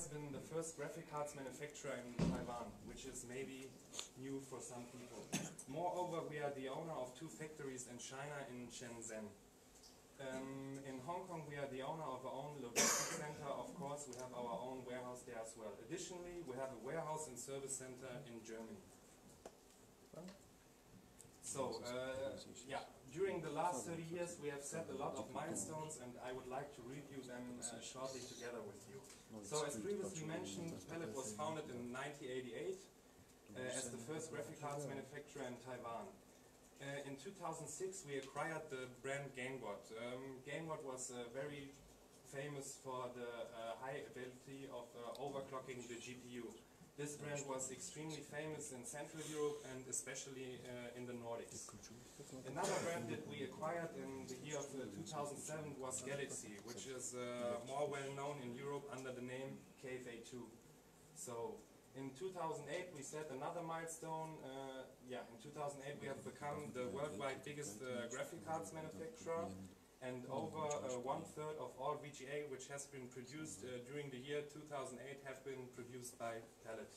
has been the first graphic cards manufacturer in Taiwan, which is maybe new for some people. Moreover, we are the owner of 2 factories in China in Shenzhen. In Hong Kong, we are the owner of our own logistics center. Of course, we have our own warehouse there as well. Additionally, we have a warehouse and service center in Germany. So, yeah, during the last 30 years we have set a lot of milestones, and I would like to review them shortly together with you. So, as previously mentioned, Palit was founded in 1988 as the first graphic cards manufacturer in Taiwan. In 2006 we acquired the brand GameWatt. GameWatt was very famous for the high ability of overclocking the GPU. This brand was extremely famous in Central Europe and especially in the Nordics. Another brand that we acquired in the year of 2007 was Galaxy, which is more well known in Europe under the name KFA2. So in 2008 we set another milestone. In 2008 we have become the worldwide biggest graphic cards manufacturer, and over 1/3 of all VGA which has been produced during the year 2008 have been produced by Palit.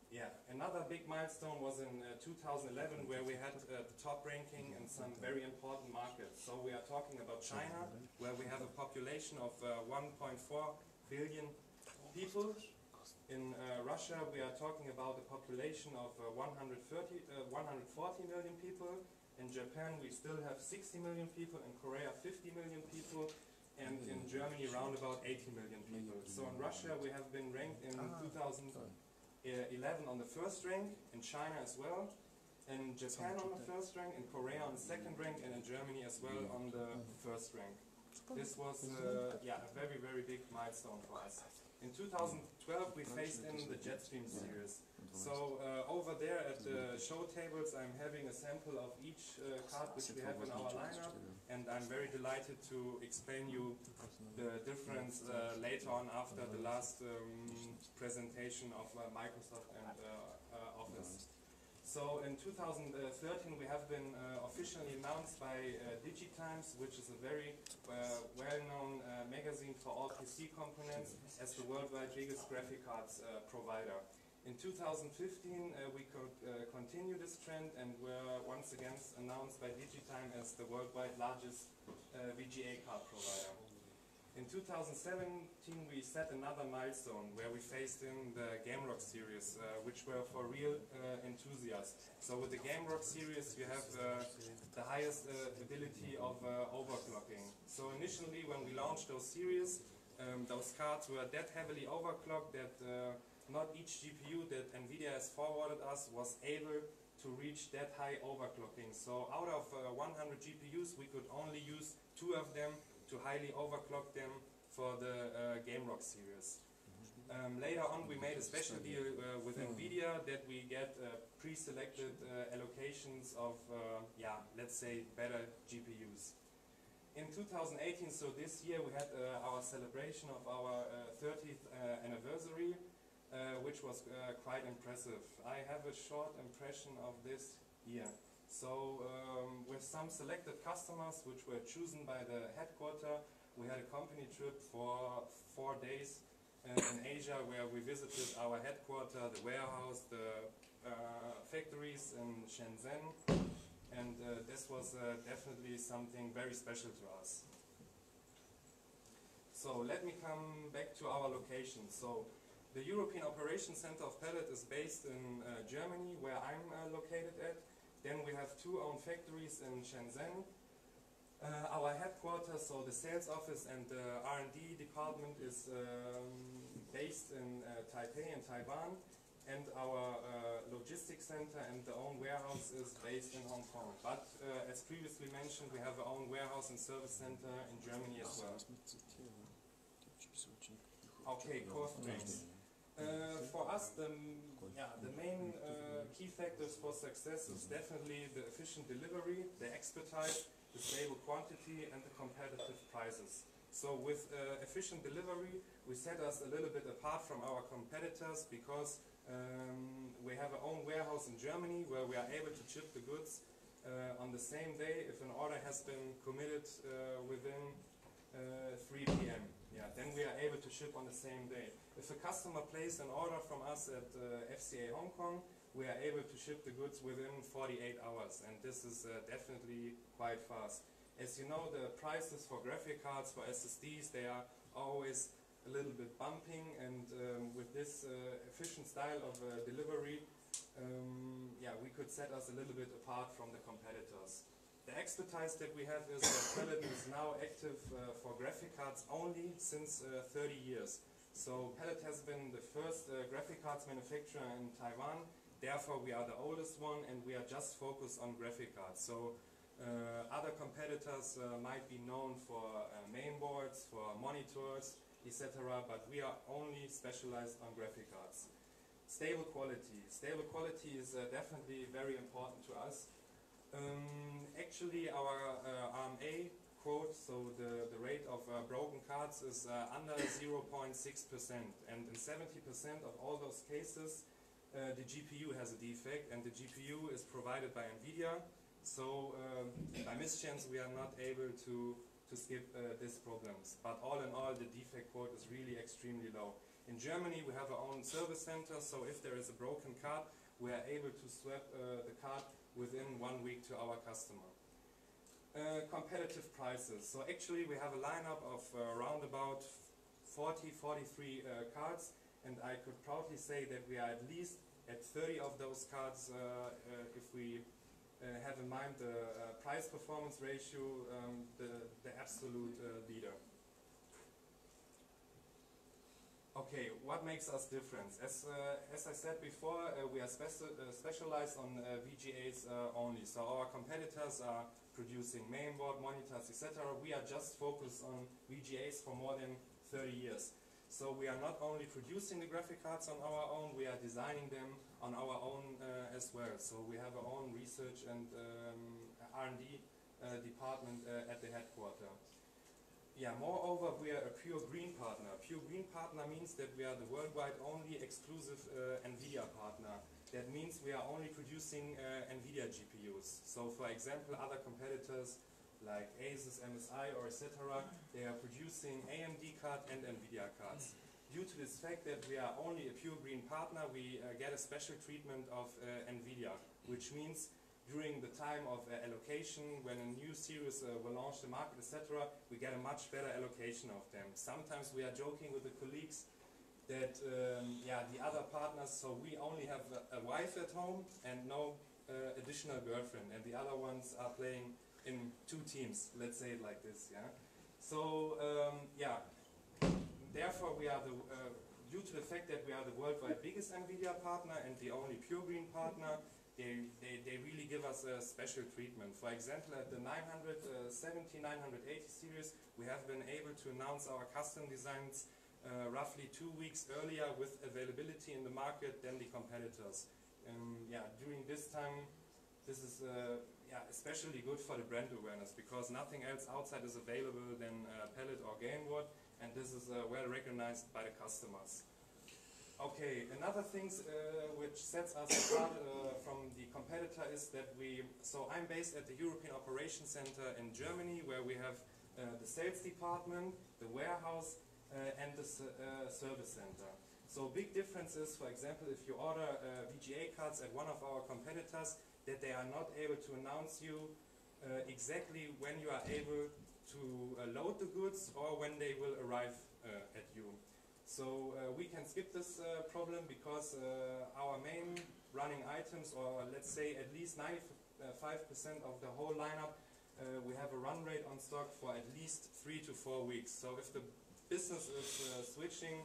Yeah, another big milestone was in 2011 where we had the top ranking in some very important markets. So we are talking about China, where we have a population of 1.4 billion people. In Russia we are talking about a population of 140 million people. In Japan we still have 60 million people, in Korea 50 million people, and in Germany around about 80 million people. So in Russia we have been ranked in 2011 on the first rank, in China as well, in Japan on the first rank, in Korea on the second rank, and in Germany as well on the first rank. This was a very, very big milestone for us. In 2012 we faced in the Jetstream series. So over there at the show tables I'm having a sample of each card which we have in our lineup, and I'm very delighted to explain you the difference later on after the last presentation of Microsoft and Office. So in 2013 we have been officially announced by Digitimes, which is a very well-known magazine for all PC components, as the worldwide biggest graphic cards provider. In 2015 we could continue this trend and were once again announced by Digitime as the worldwide largest VGA card provider. In 2017 we set another milestone where we faced in the GameRock series, which were for real enthusiasts. So with the GameRock series you have the highest ability of overclocking. So initially when we launched those series, those cards were that heavily overclocked that not each GPU that NVIDIA has forwarded us was able to reach that high overclocking. So out of 100 GPUs we could only use 2 of them to highly overclock them for the GameRock series. Later on we made a special deal with NVIDIA that we get pre-selected allocations of, let's say, better GPUs. In 2018, so this year, we had our celebration of our 30th anniversary, which was quite impressive. I have a short impression of this year. So with some selected customers which were chosen by the headquarter, we had a company trip for 4 days in Asia, where we visited our headquarter, the warehouse, the factories in Shenzhen, and this was definitely something very special to us. So let me come back to our location. So the European Operations Center of Palit is based in Germany, where I'm located at. Then we have 2 own factories in Shenzhen. Our headquarters, so the sales office and the R&D department, is based in Taipei in Taiwan, and our logistics center and the own warehouse is based in Hong Kong. But as previously mentioned, we have our own warehouse and service center in Germany as well. Okay, core strengths. For us, the main key factors for success is definitely the efficient delivery, the expertise, the stable quantity, and the competitive prices. So with efficient delivery, we set us a little bit apart from our competitors because we have our own warehouse in Germany where we are able to ship the goods on the same day if an order has been committed within 3 p.m. Yeah, then we are able to ship on the same day. If a customer places an order from us at FCA Hong Kong, we are able to ship the goods within 48 hours, and this is definitely quite fast. As you know, the prices for graphic cards, for SSDs, they are always a little bit bumping, and with this efficient style of delivery, yeah, we could set us a little bit apart from the competitors. The expertise that we have is that Palit is now active for graphic cards only since 30 years. So Palit has been the first graphic cards manufacturer in Taiwan. Therefore, we are the oldest one, and we are just focused on graphic cards. So other competitors might be known for mainboards, for monitors, etc. But we are only specialized on graphic cards. Stable quality. Stable quality is definitely very important to us. Actually, our RMA quote, so the rate of broken cards is under 0.6%, and in 70% of all those cases, the GPU has a defect, and the GPU is provided by NVIDIA. So by mischance, we are not able to skip these problems. But all in all, the defect quote is really extremely low. In Germany, we have our own service center, so if there is a broken card, we are able to swap the card within 1 week to our customer. Competitive prices. So actually we have a lineup of around about 43 cards, and I could proudly say that we are at least at 30 of those cards if we have in mind the price-performance ratio, the absolute leader. Okay, what makes us different? As I said before, we are specialized on VGAs only. So our competitors are producing mainboard, monitors, etc. We are just focused on VGAs for more than 30 years. So we are not only producing the graphic cards on our own, we are designing them on our own as well. So we have our own research and R&D department at the headquarters. Yeah, moreover, we are a pure green partner. A pure green partner means that we are the worldwide only exclusive NVIDIA partner. That means we are only producing NVIDIA GPUs. So for example, other competitors like Asus, MSI or etc., they are producing AMD card and NVIDIA cards. Due to this fact that we are only a pure green partner, we get a special treatment of NVIDIA, which means during the time of allocation, when a new series will launch the market, etc., we get a much better allocation of them. Sometimes we are joking with the colleagues that yeah, the other partners, so we only have a wife at home and no additional girlfriend, and the other ones are playing in 2 teams, let's say it like this. Yeah. So yeah, therefore we are the due to the fact that we are the worldwide biggest NVIDIA partner and the only pure green partner, they really give us a special treatment. For example, at the 970, 980 series, we have been able to announce our custom designs roughly 2 weeks earlier with availability in the market than the competitors. Yeah, during this time, this is yeah, especially good for the brand awareness, because nothing else outside is available than Palit or Gamewood, and this is well recognized by the customers. Okay, another thing which sets us apart from the competitor is that so I'm based at the European Operations Center in Germany, where we have the sales department, the warehouse, and the service center. So big difference is, for example, if you order VGA cards at one of our competitors, that they are not able to announce you exactly when you are able to load the goods or when they will arrive at you. So we can skip this problem, because our main running items, or let's say at least 95% of the whole lineup, we have a run rate on stock for at least 3 to 4 weeks. So if the business is switching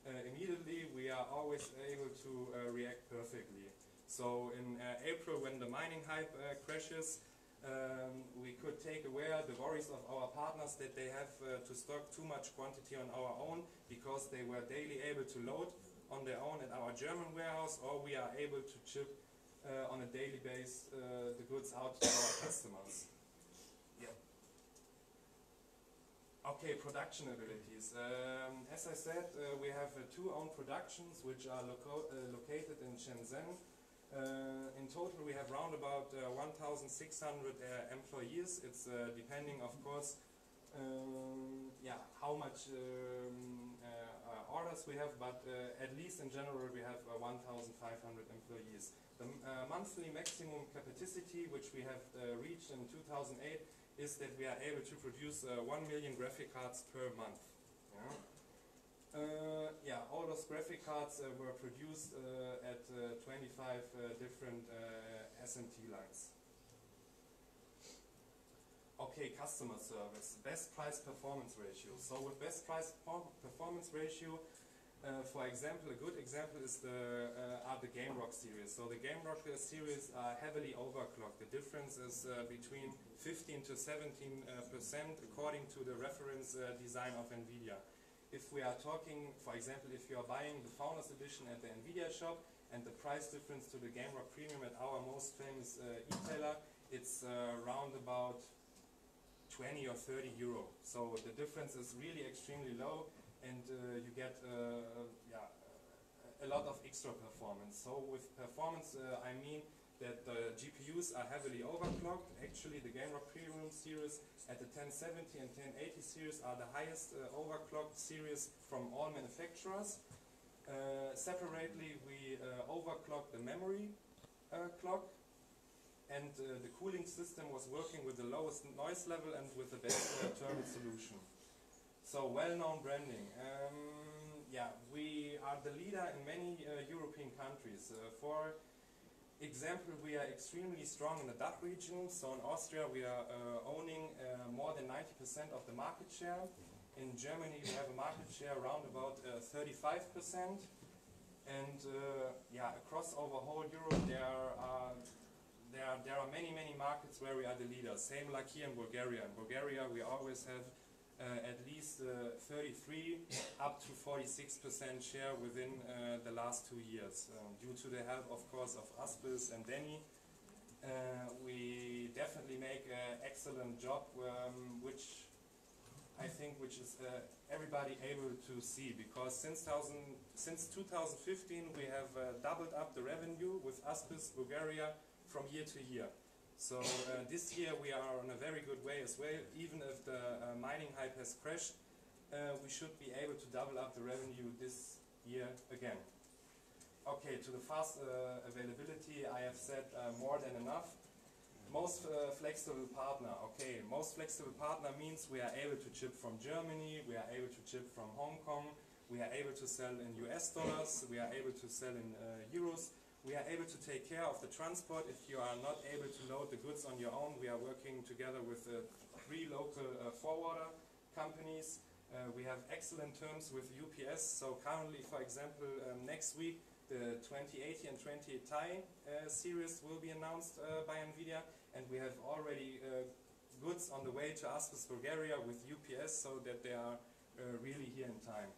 immediately, we are always able to react perfectly. So in April, when the mining hype crashes, we could take away the worries of our partners that they have to stock too much quantity on our own, because they were daily able to load on their own at our German warehouse, or we are able to ship on a daily basis the goods out to our customers. Yeah. Okay, production abilities. As I said, we have 2 own productions which are located in Shenzhen. In total, we have around about 1,600 employees. It's depending, of course, yeah, how much orders we have, but at least in general we have 1,500 employees. The monthly maximum capacity which we have reached in 2008 is that we are able to produce 1 million graphic cards per month. Yeah, all those graphic cards were produced at 25 different SMT lines. Okay, customer service, best price performance ratio. So with best price performance ratio, for example, a good example is are the Game Rock series. So the Game Rock series are heavily overclocked. The difference is between 15 to 17% according to the reference design of NVIDIA. If we are talking, for example, if you are buying the Founders Edition at the NVIDIA shop and the price difference to the Game Rock Premium at our most famous e-tailer, it's around about 20 or 30 euro. So the difference is really extremely low, and you get yeah, a lot of extra performance. So with performance, I mean that the GPUs are heavily overclocked. Actually, the Game Rock Premium series at the 1070 and 1080 series are the highest overclocked series from all manufacturers. Separately, we overclock the memory clock, and the cooling system was working with the lowest noise level and with the best thermal solution. So well-known branding. Yeah, we are the leader in many European countries. For example, we are extremely strong in the DACH region. So in Austria, we are owning more than 90% of the market share. In Germany, we have a market share around about 35%. And yeah, across over whole Europe, there are many markets where we are the leader. Same like here in Bulgaria. In Bulgaria, we always have at least 33 up to 46% share within the last 2 years. Due to the help, of course, of Aspis and Denny, we definitely make an excellent job, which I think is everybody able to see, because since 2015 we have doubled up the revenue with Aspis Bulgaria from year to year. So this year we are on a very good way as well. Even if the mining hype has crashed, we should be able to double up the revenue this year again. Okay, to the fast availability, I have said more than enough. Most flexible partner. Okay, most flexible partner means we are able to ship from Germany, we are able to ship from Hong Kong, we are able to sell in US dollars, we are able to sell in euros. We are able to take care of the transport. If you are not able to load the goods on your own, we are working together with 3 local forwarder companies. We have excellent terms with UPS. So currently, for example, next week, the 2080 and 2080 Ti series will be announced by NVIDIA, and we have already goods on the way to Aspis, Bulgaria with UPS, so that they are really here in time.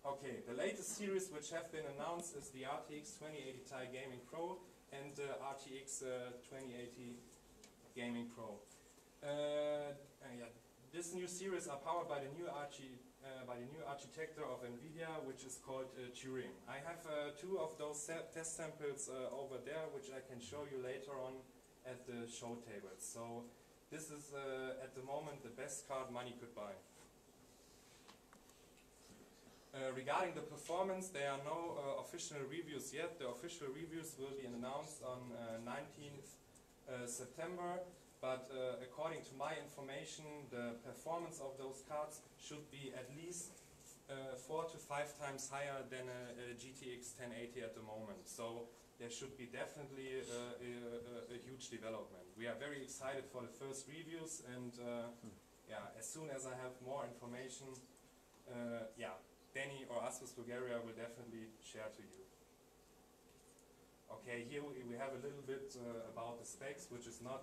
Okay, the latest series which have been announced is the RTX 2080 Ti Gaming Pro and the RTX 2080 Gaming Pro. Yeah, this new series are powered by the new architecture of NVIDIA, which is called Turing. I have 2 of those test samples over there, which I can show you later on at the show tables. So this is at the moment the best card money could buy. Regarding the performance, there are no official reviews yet. The official reviews will be announced on 19th September, but according to my information, the performance of those cards should be at least 4 to 5 times higher than a GTX 1080 at the moment. So there should be definitely a huge development. We are very excited for the first reviews, and yeah, as soon as I have more information, yeah, Danny or Aspis Bulgaria will definitely share to you. Okay, here we have a little bit about the specs, which is not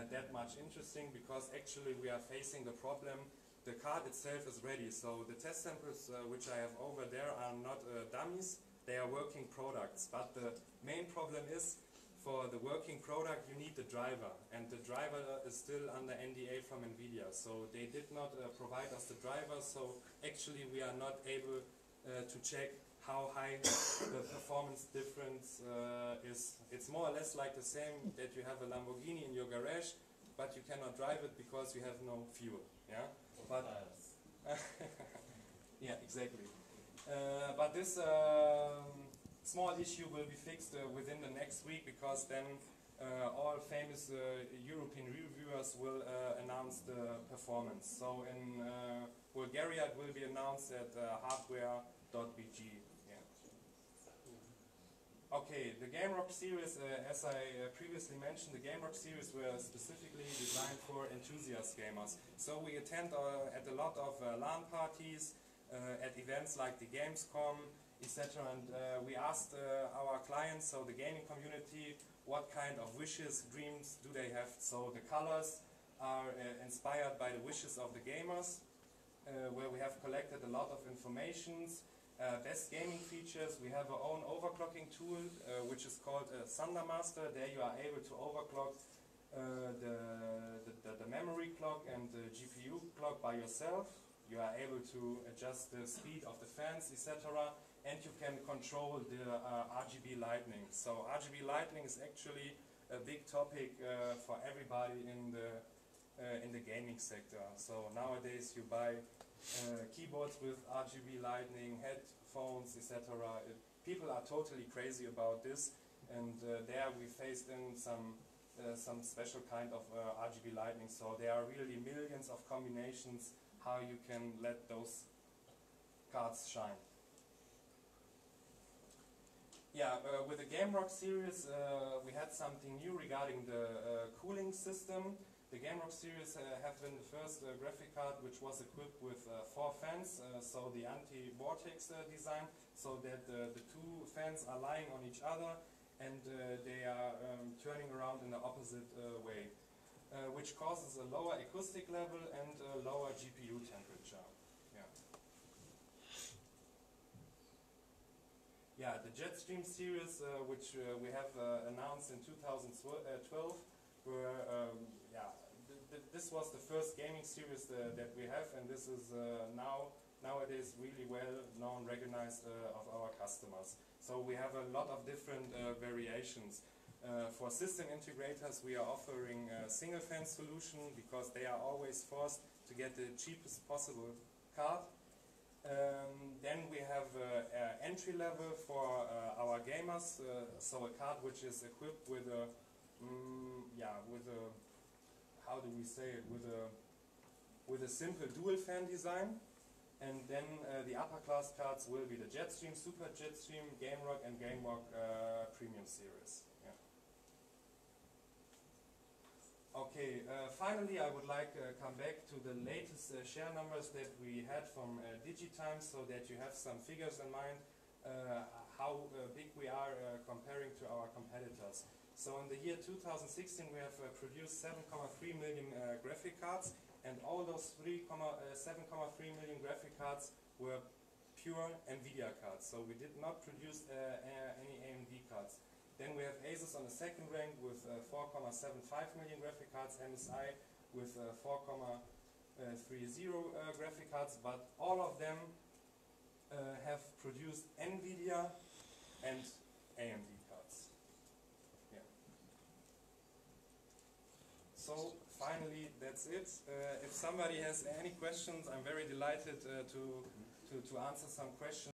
that much interesting, because actually we are facing the problem. The card itself is ready, so the test samples which I have over there are not dummies, they are working products. But the main problem is, for the working product you need the driver, and the driver is still under NDA from NVIDIA, so they did not provide us the driver, so actually we are not able to check how high the performance difference is. It's more or less like the same that you have a Lamborghini in your garage, but you cannot drive it because you have no fuel. Yeah, but yeah, exactly. But this small issue will be fixed within the next week, because then all famous European reviewers will announce the performance. So in Bulgaria it will be announced at hardware.bg. Yeah. Okay, the Game Rock series, as I previously mentioned, the Game Rock series were specifically designed for enthusiast gamers. So we attend at a lot of LAN parties, at events like the Gamescom, etc. And we asked our clients, so the gaming community, what kind of wishes, dreams do they have. So the colors are inspired by the wishes of the gamers, where we have collected a lot of informations. Best gaming features, we have our own overclocking tool, which is called Thundermaster. There you are able to overclock the memory clock and the GPU clock by yourself. You are able to adjust the speed of the fans, etc. And you can control the RGB lighting. So RGB lighting is actually a big topic for everybody in the gaming sector. So nowadays you buy keyboards with RGB lighting, headphones, etc. People are totally crazy about this, and there we faced in some special kind of RGB lighting. So there are really millions of combinations how you can let those cards shine. Yeah, with the Game Rock series we had something new regarding the cooling system. The Game Rock series have been the first graphic card which was equipped with 4 fans, so the anti-vortex design, so that the 2 fans are lying on each other and they are turning around in the opposite way, which causes a lower acoustic level and a lower GPU temperature. Yeah, the Jetstream series, which we have announced in 2012, were this was the first gaming series that we have, and this is nowadays really well known, recognized of our customers. So we have a lot of different variations. For system integrators, we are offering a single fan solution because they are always forced to get the cheapest possible card. Then we have entry level for our gamers, so a card which is equipped with a how do we say it, with a simple dual fan design. And then the upper class cards will be the Jetstream, Super Jetstream, Game Rock and Game Rock Premium series. Yeah. Okay, finally I would like to come back to the latest share numbers that we had from Digitime, so that you have some figures in mind how big we are comparing to our competitors. So in the year 2016 we have produced 7.3 million graphic cards, and all those 7.3 million graphic cards were pure NVIDIA cards. So we did not produce any AMD cards. Then we have Asus on the second rank with 4.75 million graphic cards, MSI with 4.30 graphic cards, but all of them have produced NVIDIA and AMD cards. Yeah. So finally, that's it. If somebody has any questions, I'm very delighted to answer some questions.